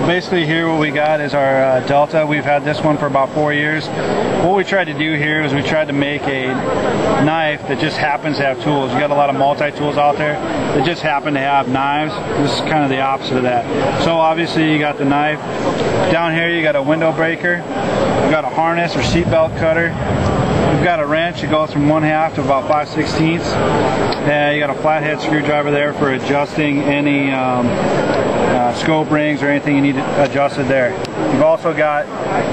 So basically here what we got is our Delta. We've had this one for about 4 years. What we tried to do here is we tried to make a knife that just happens to have tools. You got a lot of multi-tools out there that just happen to have knives. This is kind of the opposite of that. So obviously you got the knife. Down here you got a window breaker. You've got a harness or seatbelt cutter. We've got a wrench that goes from 1/2 to about 5/16. And you got a flathead screwdriver there for adjusting any scope rings or anything you need adjusted there. You've also got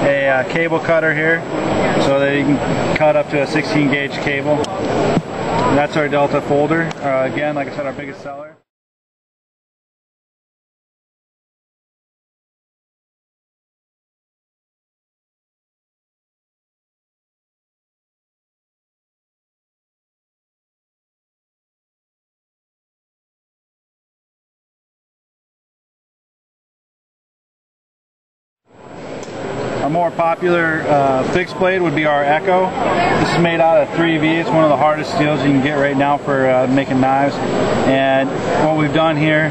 a cable cutter here so that you can cut up to a 16 gauge cable. And that's our Delta folder. Again, like I said, our biggest seller. Our more popular fixed blade would be our Echo. This is made out of 3V. It's one of the hardest steels you can get right now for making knives. And what we've done here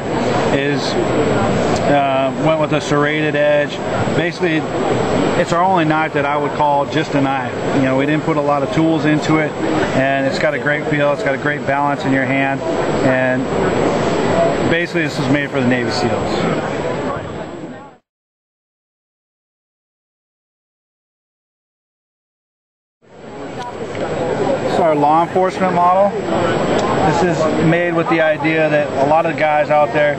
is went with a serrated edge. Basically, it's our only knife that I would call just a knife. You know, we didn't put a lot of tools into it, and it's got a great feel. It's got a great balance in your hand, and basically this was made for the Navy SEALs. Our law enforcement model. This is made with the idea that a lot of guys out there,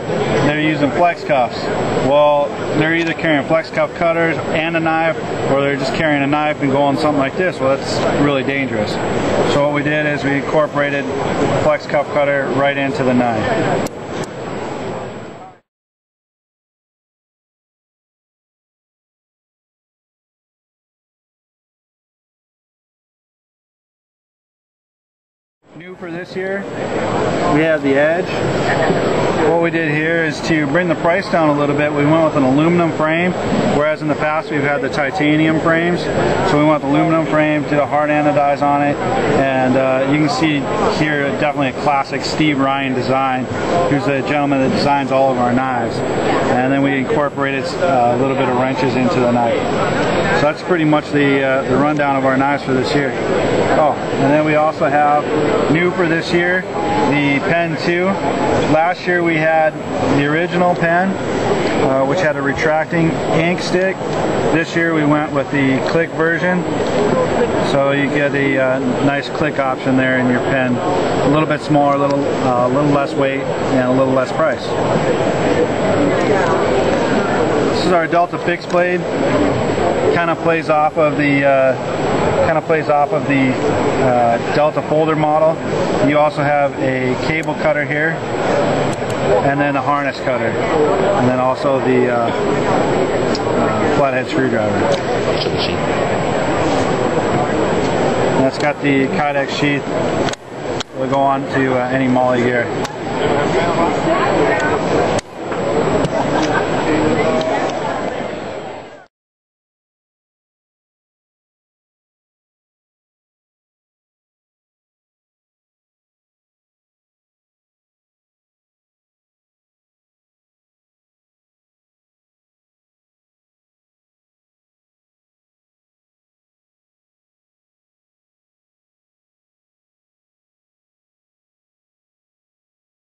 they're using flex cuffs. Well, they're either carrying flex cuff cutters and a knife, or they're just carrying a knife and going something like this. Well, that's really dangerous. So what we did is we incorporated flex cuff cutter right into the knife. New for this year, we have the Edge. What we did here is to bring the price down a little bit. We went with an aluminum frame, whereas in the past we've had the titanium frames. So we went with aluminum frame, did a hard anodize on it, and you can see here definitely a classic Steve Ryan design, who's the gentleman that designs all of our knives. And then we incorporated a little bit of wrenches into the knife. So that's pretty much the rundown of our knives for this year. Oh, and then we also have new for this year, the Pen 2. Last year we had the original pen, which had a retracting ink stick. This year we went with the click version, so you get a nice click option there in your pen. A little bit smaller, a little less weight, and a little less price. This is our Delta fixed blade. Kind of plays off of the Delta folder model. You also have a cable cutter here, and then a harness cutter, and then also the flathead screwdriver. And that's got the Kydex sheath. It'll go on to any MOLLE gear.